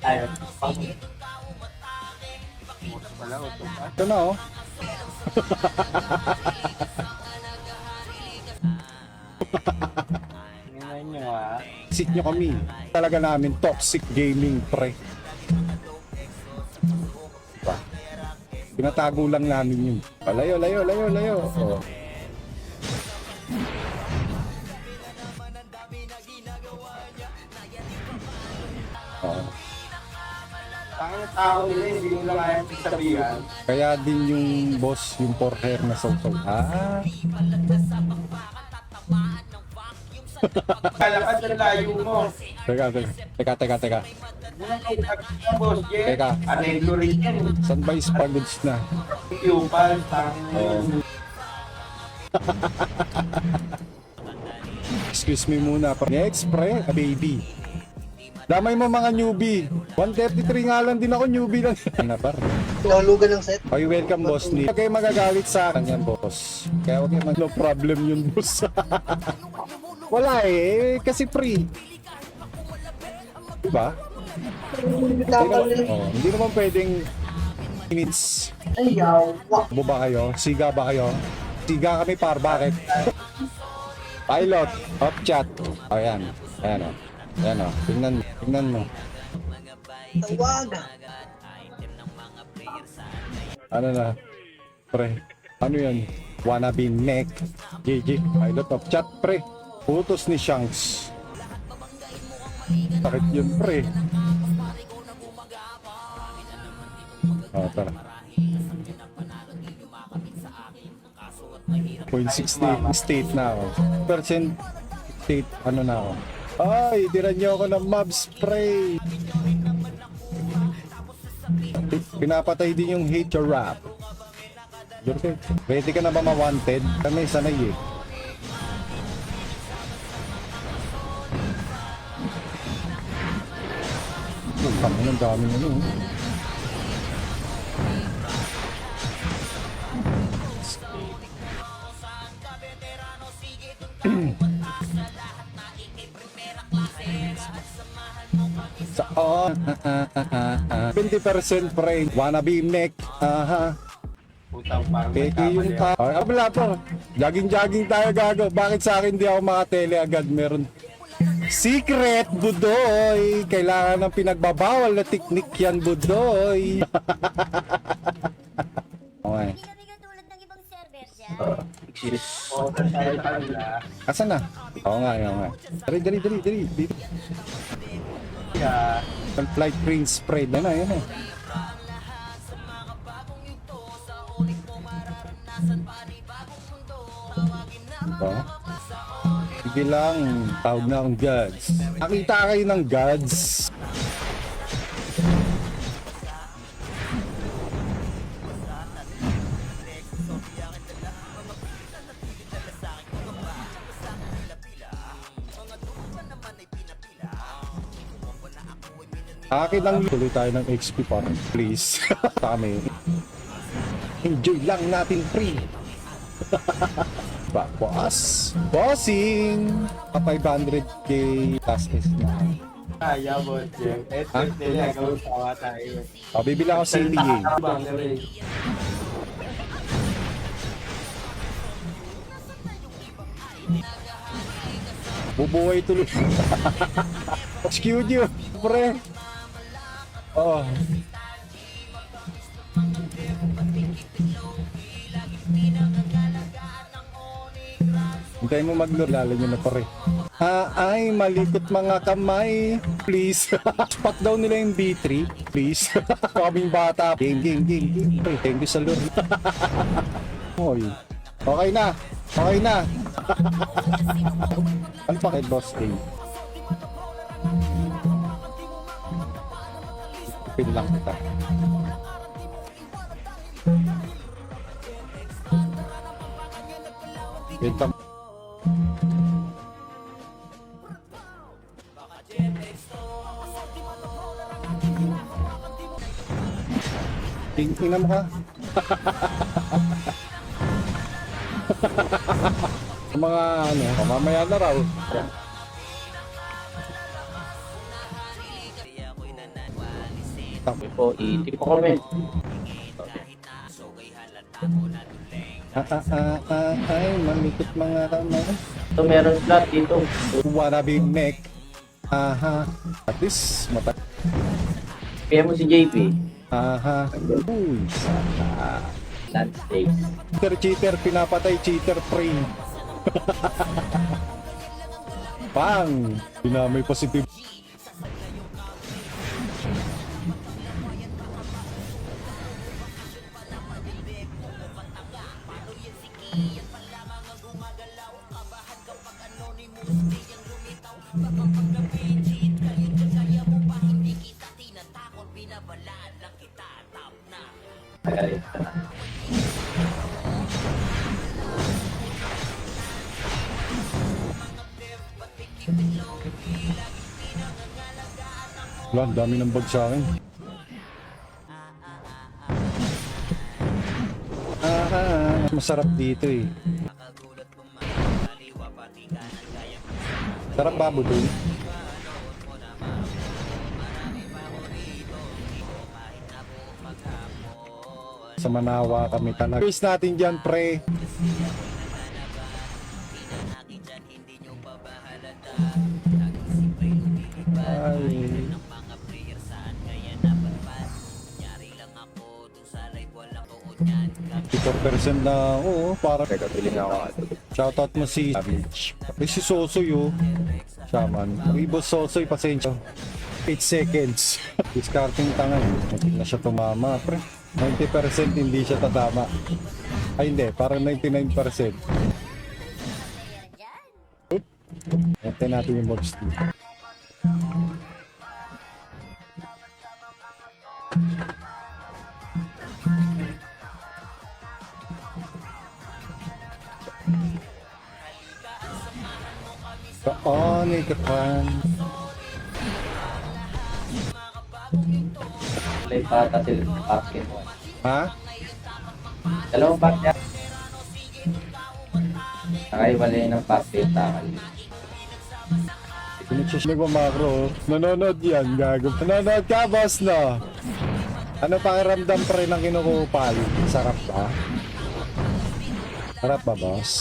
Ayun. Ito na oh. Tingnan nyo ah. Sit nyo kami. Talaga namin toxic gaming pre. Diba? Pinatago lang namin yun. Layo, layo, layo, layo. Oh. Oh. Ang tao nila, hindi nila kaya sabihan. Kaya din yung boss, yung forehair na saw-saw. Ah, Kalakad na layo mo. teka. Muna kausap ka, boss Jen. Teka. Aneglo rin yan. Saan ba yung pagod na? Pupal, Oh. Excuse me muna. Next, pre, baby. Damay mo mga newbie. 133 nga lang din ako, newbie lang. Ano par? Pinahulugan ng set. Okay, welcome boss ni. Huwag kayo magagalit sa akin yan, boss. Kaya huwag kayo no problem yun, boss. Wala kasi free. Diba? Tapang nila. Oh, hindi naman pwedeng minutes. Ayaw. Wak. Bo ba kayo? Siga ba kayo? Siga kami par, bakit? Pilot, up chat. O yan, ayan o. Ayan o, tingnan mo. Tawag. Ano na? Pre, ano yan? Wannabe neck. GG, pilot of chat pre. Putos ni Shanks. Sakit yun pre. O, tara. 0.60 state na ako. Percent state, ano na ako. Ay, tira niyo ako ng mob spray. Pinapatay din yung hate your rap. Jorge, ready ka na ba ma-wanted? Kami sanay eh. Oh, kami ng dami na nun. Sa 20% pre, wannabe mech. Aha. Putang parang Peke yung ta. Ay, wala po. Jogging tayo gago. Bakit sa akin di ako makatele agad? Meron secret, budoy. Kailangan ng pinagbabawal na teknik yan, budoy. Okay. Hindi kami katulad ng ibang server dyan. Order tayo sa kanila. Asan na? Oo nga. Dali. Dito. Kaya, Flight green spread na yan eh. Diba? Sige lang, tawag na akong gods. Nakita kayo ng gods. Akin ang tuloy tayo ng XP para please. Kami. Enjoy lang natin free. Boss. Bossing. 500k last is na. kaya, boss Jen. Eto Ha? nila, gawin tayo. O, bibili ako CTA. Bubuhay tuloy. Excuse you, pre. Oh. Hintayin mo mag-lure, lalo nyo na pare. Ay, malikot mga kamay. Please. Pack daw nila yung B3. Please. Kaming bata. Game. Ay, thank you sa lure. Oy. Okay na. Ano pa kay Boss A? Pin lang kita. Wait lang. Tingnan mo ka. Mga ano, mamaya na raw. Po, i-tip ko comment. Ay, malikot mga kamay. So, meron slot dito. Wanna be mech. Aha. At least, mata. Kaya mo si JP. Aha. Uy, sana. Landscapes. Cheater, pinapatay, cheater frame. Pang! Dinamay positive. Magalit ka na. Wala, ang dami ng bag sa akin. Masarap dito eh. Sarap ba budol? Sa Manawa kami talaga. Face natin dyan, pre. Ay. 54% na, oo, para. Teka, piling ako. Shoutout mo si Savage. Ay, si Sosoy, oh. Shaman. Ribo Sosoy, pasensya. 8 seconds. Discarding tanga, hindi na siya tumama, pre. 90% hindi siya tatama. Ay, hindi. Parang 99%. Player dyan. Hintay natin yung mobs dito. Kaon, ikapan. Play pa kasi basket mo. Ha? Dalawang pack niya. Nakaiwalay ng basket takal. Nagmamakro. Nanonood yan, gago. Nanonood ka, boss, no? Ano pakiramdam pa rin ang kinukupal? Sarap ba? Sarap ba, boss?